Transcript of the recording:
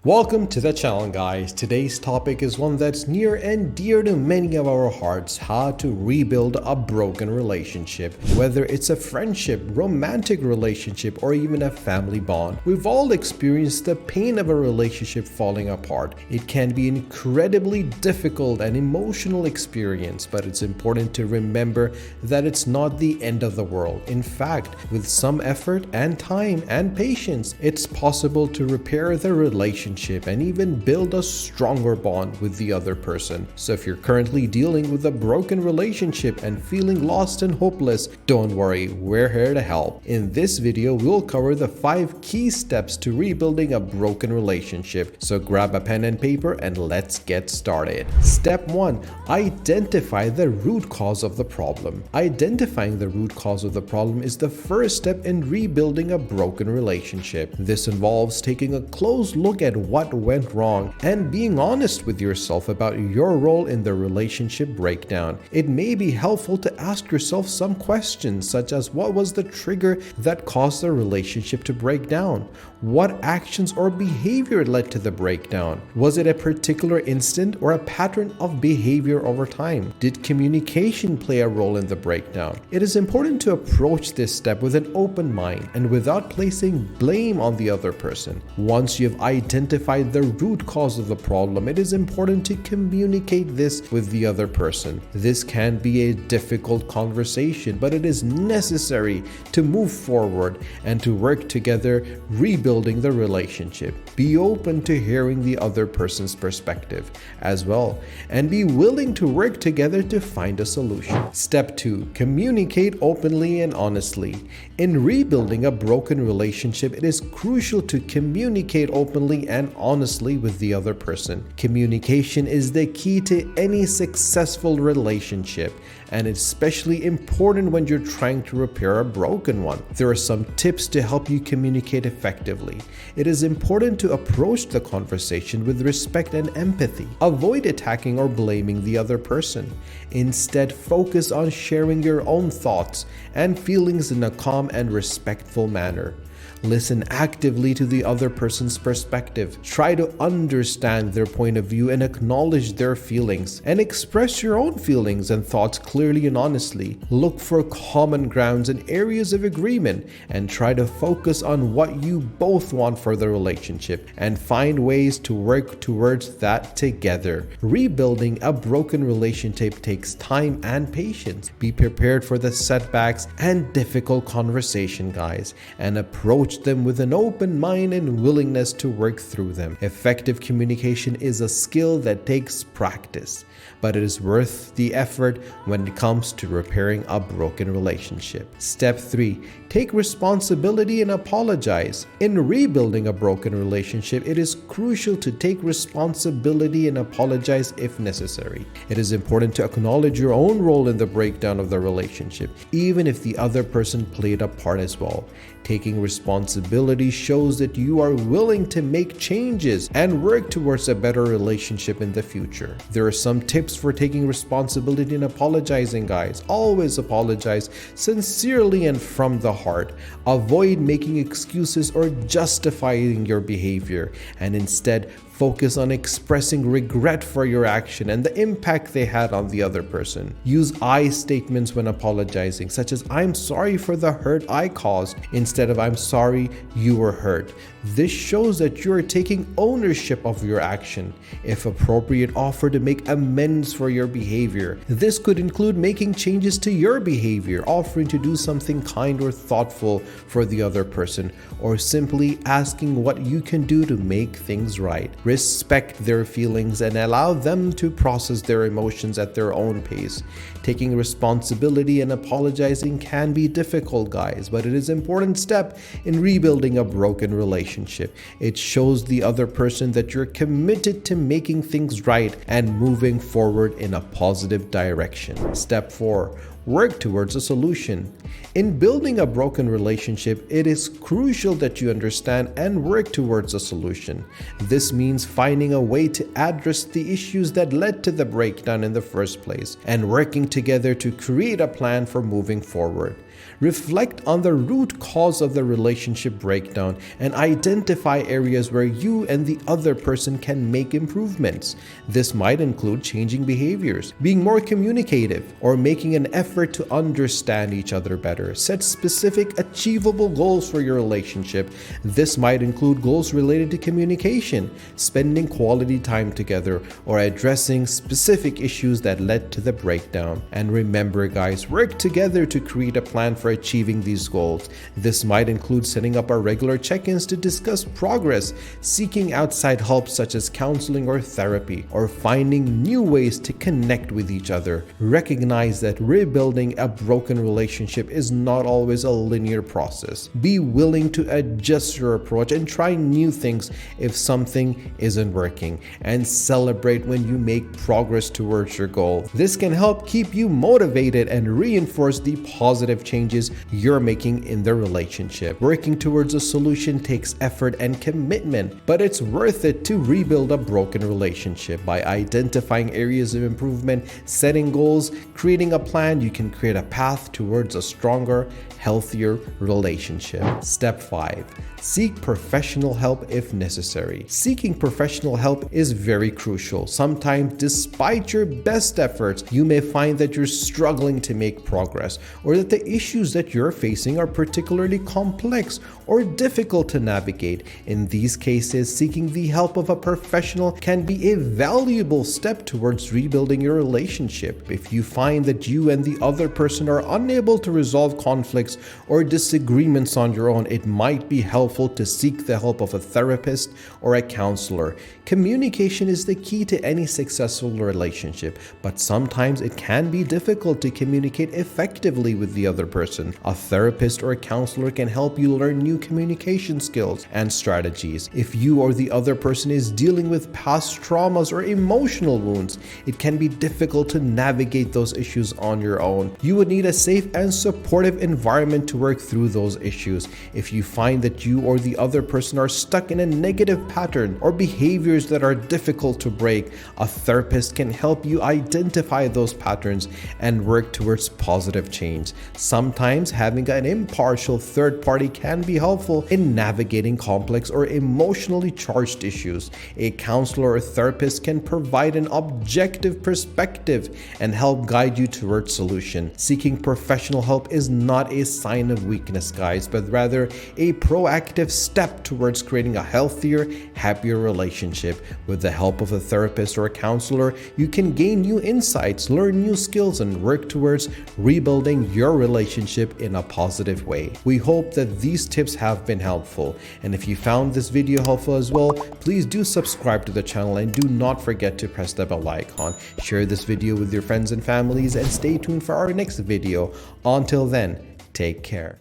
Welcome to the channel, guys. Today's topic is one that's near and dear to many of our hearts: how to rebuild a broken relationship. Whether it's a friendship, romantic relationship, or even a family bond, we've all experienced the pain of a relationship falling apart. It can be an incredibly difficult and emotional experience, but it's important to remember that it's not the end of the world. In fact, with some effort and time and patience, it's possible to repair the relationship and even build a stronger bond with the other person. So if you're currently dealing with a broken relationship and feeling lost and hopeless, don't worry, we're here to help. In this video, we'll cover the 5 key steps to rebuilding a broken relationship. So grab a pen and paper and let's get started. Step 1. Identify the root cause of the problem. Identifying the root cause of the problem is the first step in rebuilding a broken relationship. This involves taking a close look at what went wrong and being honest with yourself about your role in the relationship breakdown. It may be helpful to ask yourself some questions, such as: what was the trigger that caused the relationship to break down? What actions or behavior led to the breakdown? Was it a particular incident or a pattern of behavior over time? Did communication play a role in the breakdown? It is important to approach this step with an open mind and without placing blame on the other person. Once you've identified the root cause of the problem, it is important to communicate this with the other person. This can be a difficult conversation, but it is necessary to move forward and to work together, rebuilding the relationship. Be open to hearing the other person's perspective as well, and be willing to work together to find a solution. Step 2. Communicate openly and honestly. In rebuilding a broken relationship, it is crucial to communicate openly and honestly with the other person. Communication is the key to any successful relationship, and it's especially important when you're trying to repair a broken one. There are some tips to help you communicate effectively. It is important to approach the conversation with respect and empathy. Avoid attacking or blaming the other person. Instead, focus on sharing your own thoughts and feelings in a calm and respectful manner. Listen actively to the other person's perspective. Try to understand their point of view and acknowledge their feelings, and express your own feelings and thoughts clearly and honestly. Look for common grounds and areas of agreement, and try to focus on what you both want for the relationship and find ways to work towards that together. Rebuilding a broken relationship takes time and patience. Be prepared for the setbacks and difficult conversation, guys, and approach them with an open mind and willingness to work through them. Effective communication is a skill that takes practice, but it is worth the effort when it comes to repairing a broken relationship. Step 3. Take responsibility and apologize. In rebuilding a broken relationship, it is crucial to take responsibility and apologize if necessary. It is important to acknowledge your own role in the breakdown of the relationship, even if the other person played a part as well. Taking responsibility shows that you are willing to make changes and work towards a better relationship in the future. There are some tips for taking responsibility and apologizing, guys. Always apologize sincerely and from the heart. Avoid making excuses or justifying your behavior, and instead focus on expressing regret for your action and the impact they had on the other person. Use I statements when apologizing, such as "I'm sorry for the hurt I caused," instead of "I'm sorry you were hurt." This shows that you are taking ownership of your action. If appropriate, offer to make amends for your behavior. This could include making changes to your behavior, offering to do something kind or thoughtful for the other person, or simply asking what you can do to make things right. Respect their feelings and allow them to process their emotions at their own pace. Taking responsibility and apologizing can be difficult, guys, but it is an important step in rebuilding a broken relationship. It shows the other person that you're committed to making things right and moving forward in a positive direction. Step 4. work towards a solution. In building a broken relationship, it is crucial that you understand and work towards a solution. This means finding a way to address the issues that led to the breakdown in the first place and working together to create a plan for moving forward. Reflect on the root cause of the relationship breakdown and identify areas where you and the other person can make improvements. This might include changing behaviors, being more communicative, or making an effort to understand each other better. Set specific, achievable goals for your relationship. This might include goals related to communication, spending quality time together, or addressing specific issues that led to the breakdown. And remember, guys, work together to create a plan for achieving these goals. This might include setting up our regular check-ins to discuss progress, seeking outside help such as counseling or therapy, or finding new ways to connect with each other. Recognize that rebuilding a broken relationship is not always a linear process. Be willing to adjust your approach and try new things if something isn't working, and celebrate when you make progress towards your goal. This can help keep you motivated and reinforce the positive changes you're making in the relationship. Working towards a solution takes effort and commitment, but it's worth it to rebuild a broken relationship. By identifying areas of improvement, setting goals, creating a plan, you can create a path towards a stronger, healthier relationship. Step 5. Seek professional help if necessary. Seeking professional help is very crucial. Sometimes, despite your best efforts, you may find that you're struggling to make progress, or that the issues that you're facing are particularly complex or difficult to navigate. In these cases, seeking the help of a professional can be a valuable step towards rebuilding your relationship. If you find that you and the other person are unable to resolve conflicts or disagreements on your own, it might be helpful to seek the help of a therapist or a counselor. Communication is the key to any successful relationship, but sometimes it can be difficult to communicate effectively with the other person. A therapist or a counselor can help you learn new communication skills and strategies. If you or the other person is dealing with past traumas or emotional wounds, it can be difficult to navigate those issues on your own. You would need a safe and supportive environment to work through those issues. If you find that you or the other person are stuck in a negative pattern or behaviors that are difficult to break, a therapist can help you identify those patterns and work towards positive change. Sometimes having an impartial third party can be helpful in navigating complex or emotionally charged issues. A counselor or therapist can provide an objective perspective and help guide you towards solution. Seeking professional help is not a sign of weakness, guys, but rather a proactive step towards creating a healthier, happier relationship. With the help of a therapist or a counselor, you can gain new insights, learn new skills, and work towards rebuilding your relationship in a positive way. We hope that these tips have been helpful, and if you found this video helpful as well, please do subscribe to the channel and do not forget to press the bell icon. Share this video with your friends and families, and stay tuned for our next video. Until then, take care.